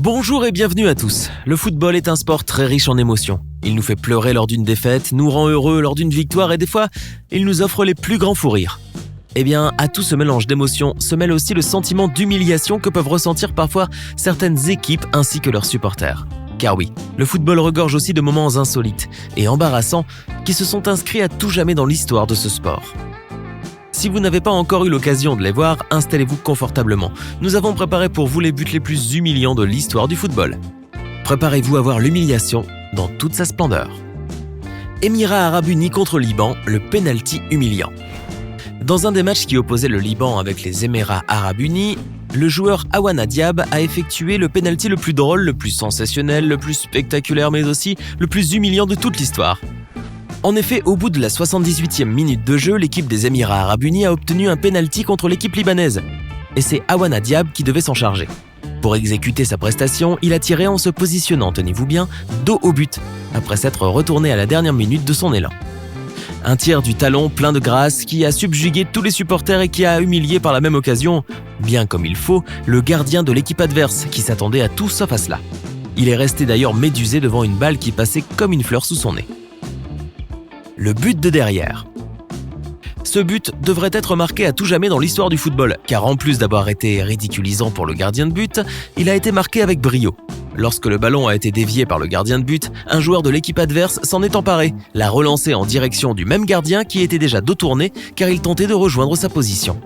Bonjour et bienvenue à tous. Le football est un sport très riche en émotions. Il nous fait pleurer lors d'une défaite, nous rend heureux lors d'une victoire et des fois, il nous offre les plus grands fous rires. Eh bien, à tout ce mélange d'émotions se mêle aussi le sentiment d'humiliation que peuvent ressentir parfois certaines équipes ainsi que leurs supporters. Car oui, le football regorge aussi de moments insolites et embarrassants qui se sont inscrits à tout jamais dans l'histoire de ce sport. Si vous n'avez pas encore eu l'occasion de les voir, installez-vous confortablement. Nous avons préparé pour vous les buts les plus humiliants de l'histoire du football. Préparez-vous à voir l'humiliation dans toute sa splendeur. Émirats Arabes Unis contre Liban, le penalty humiliant. Dans un des matchs qui opposait le Liban avec les Émirats Arabes Unis, le joueur Awana Diab a effectué le penalty le plus drôle, le plus sensationnel, le plus spectaculaire mais aussi le plus humiliant de toute l'histoire. En effet, au bout de la 78e minute de jeu, l'équipe des Émirats Arabes Unis a obtenu un penalty contre l'équipe libanaise. Et c'est Awana Diab qui devait s'en charger. Pour exécuter sa prestation, il a tiré en se positionnant, tenez-vous bien, dos au but, après s'être retourné à la dernière minute de son élan. Un tir du talon plein de grâce qui a subjugué tous les supporters et qui a humilié par la même occasion, bien comme il faut, le gardien de l'équipe adverse qui s'attendait à tout sauf à cela. Il est resté d'ailleurs médusé devant une balle qui passait comme une fleur sous son nez. Le but de derrière. Ce but devrait être marqué à tout jamais dans l'histoire du football, car en plus d'avoir été ridiculisant pour le gardien de but, il a été marqué avec brio. Lorsque le ballon a été dévié par le gardien de but, un joueur de l'équipe adverse s'en est emparé, l'a relancé en direction du même gardien qui était déjà dos tourné car il tentait de rejoindre sa position.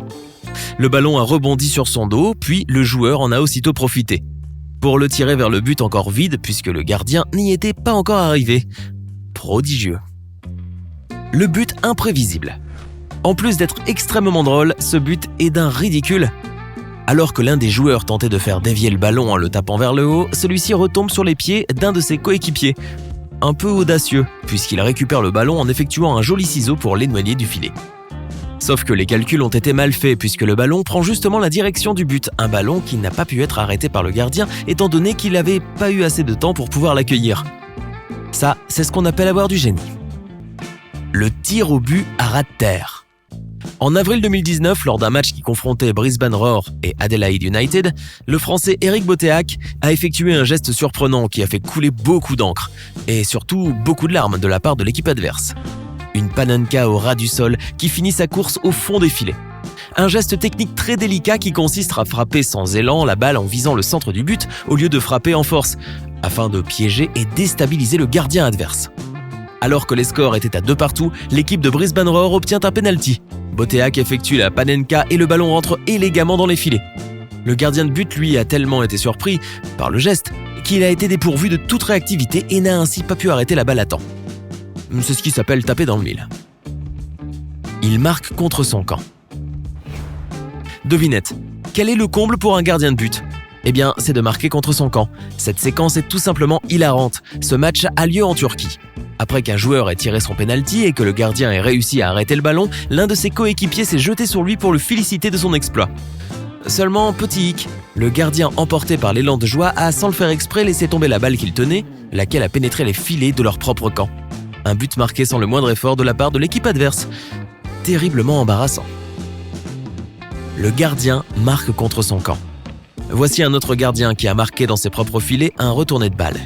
Le ballon a rebondi sur son dos, puis le joueur en a aussitôt profité pour le tirer vers le but encore vide puisque le gardien n'y était pas encore arrivé. Prodigieux. Le but imprévisible. En plus d'être extrêmement drôle, ce but est d'un ridicule. Alors que l'un des joueurs tentait de faire dévier le ballon en le tapant vers le haut, celui-ci retombe sur les pieds d'un de ses coéquipiers. Un peu audacieux, puisqu'il récupère le ballon en effectuant un joli ciseau pour l'éloigner du filet. Sauf que les calculs ont été mal faits puisque le ballon prend justement la direction du but, un ballon qui n'a pas pu être arrêté par le gardien étant donné qu'il n'avait pas eu assez de temps pour pouvoir l'accueillir. Ça, c'est ce qu'on appelle avoir du génie. Le tir au but à ras de terre. En avril 2019, lors d'un match qui confrontait Brisbane Roar et Adelaide United, le Français Eric Boteach a effectué un geste surprenant qui a fait couler beaucoup d'encre et surtout beaucoup de larmes de la part de l'équipe adverse. Une panenka au ras du sol qui finit sa course au fond des filets. Un geste technique très délicat qui consiste à frapper sans élan la balle en visant le centre du but au lieu de frapper en force, afin de piéger et déstabiliser le gardien adverse. Alors que les scores étaient à 2-2, l'équipe de Brisbane Roar obtient un penalty. Boteach effectue la panenka et le ballon rentre élégamment dans les filets. Le gardien de but, lui, a tellement été surpris par le geste qu'il a été dépourvu de toute réactivité et n'a ainsi pas pu arrêter la balle à temps. C'est ce qui s'appelle taper dans le mille. Il marque contre son camp. Devinette, quel est le comble pour un gardien de but ? Eh bien, c'est de marquer contre son camp. Cette séquence est tout simplement hilarante. Ce match a lieu en Turquie. Après qu'un joueur ait tiré son penalty et que le gardien ait réussi à arrêter le ballon, l'un de ses coéquipiers s'est jeté sur lui pour le féliciter de son exploit. Seulement, petit hic, le gardien emporté par l'élan de joie a, sans le faire exprès, laissé tomber la balle qu'il tenait, laquelle a pénétré les filets de leur propre camp. Un but marqué sans le moindre effort de la part de l'équipe adverse. Terriblement embarrassant. Le gardien marque contre son camp. Voici un autre gardien qui a marqué dans ses propres filets un retourné de balle.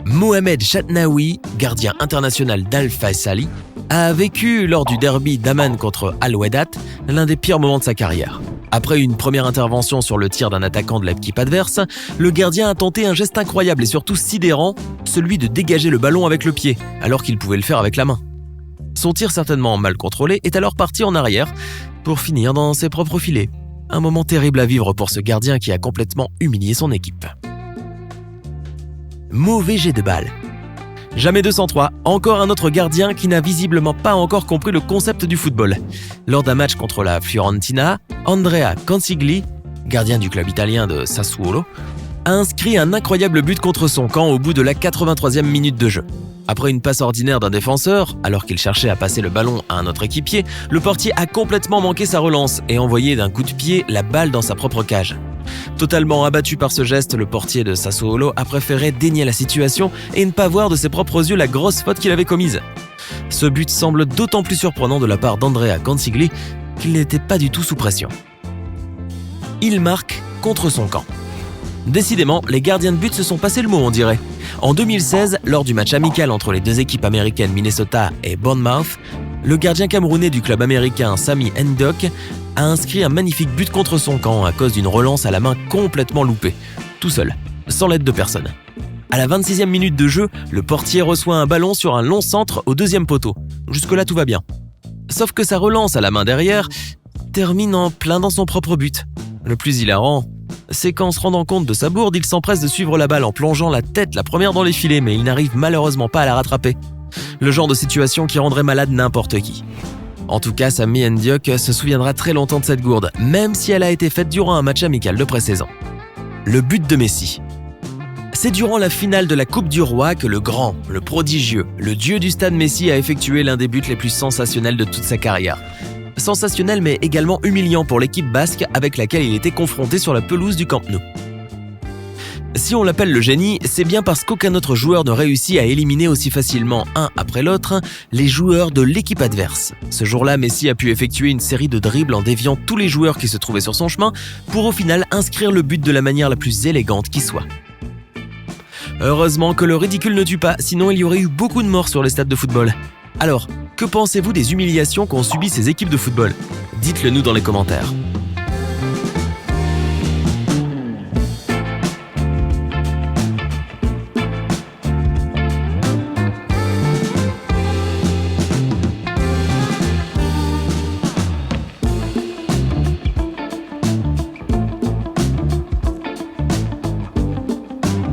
Mohamed Chatnaoui, gardien international d'Al Faisali, a vécu lors du derby d'Amman contre Al-Wehdat l'un des pires moments de sa carrière. Après une première intervention sur le tir d'un attaquant de l'équipe adverse, le gardien a tenté un geste incroyable et surtout sidérant, celui de dégager le ballon avec le pied, alors qu'il pouvait le faire avec la main. Son tir certainement mal contrôlé est alors parti en arrière pour finir dans ses propres filets. Un moment terrible à vivre pour ce gardien qui a complètement humilié son équipe. Mauvais jet de balle. Jamais 203, encore un autre gardien qui n'a visiblement pas encore compris le concept du football. Lors d'un match contre la Fiorentina, Andrea Consigli, gardien du club italien de Sassuolo, a inscrit un incroyable but contre son camp au bout de la 83e minute de jeu. Après une passe ordinaire d'un défenseur, alors qu'il cherchait à passer le ballon à un autre équipier, le portier a complètement manqué sa relance et envoyé d'un coup de pied la balle dans sa propre cage. Totalement abattu par ce geste, le portier de Sassuolo a préféré dénier la situation et ne pas voir de ses propres yeux la grosse faute qu'il avait commise. Ce but semble d'autant plus surprenant de la part d'Andrea Consigli qu'il n'était pas du tout sous pression. Il marque contre son camp. Décidément, les gardiens de but se sont passés le mot, on dirait. En 2016, lors du match amical entre les deux équipes américaines Minnesota et Bournemouth, le gardien camerounais du club américain Sami Ndok a inscrit un magnifique but contre son camp à cause d'une relance à la main complètement loupée, tout seul, sans l'aide de personne. À la 26e minute de jeu, le portier reçoit un ballon sur un long centre au deuxième poteau. Jusque-là, tout va bien. Sauf que sa relance à la main derrière termine en plein dans son propre but. Le plus hilarant, c'est qu'en se rendant compte de sa bourde, il s'empresse de suivre la balle en plongeant la tête la première dans les filets, mais il n'arrive malheureusement pas à la rattraper. Le genre de situation qui rendrait malade n'importe qui. En tout cas, Sami Ndok se souviendra très longtemps de cette gourde, même si elle a été faite durant un match amical de pré-saison. Le but de Messi. C'est durant la finale de la Coupe du Roi que le grand, le prodigieux, le dieu du stade Messi a effectué l'un des buts les plus sensationnels de toute sa carrière. Sensationnel mais également humiliant pour l'équipe basque avec laquelle il était confronté sur la pelouse du Camp Nou. Si on l'appelle le génie, c'est bien parce qu'aucun autre joueur ne réussit à éliminer aussi facilement, un après l'autre, les joueurs de l'équipe adverse. Ce jour-là, Messi a pu effectuer une série de dribbles en déviant tous les joueurs qui se trouvaient sur son chemin pour au final inscrire le but de la manière la plus élégante qui soit. Heureusement que le ridicule ne tue pas, sinon il y aurait eu beaucoup de morts sur les stades de football. Alors, que pensez-vous des humiliations qu'ont subies ces équipes de football ? Dites-le nous dans les commentaires.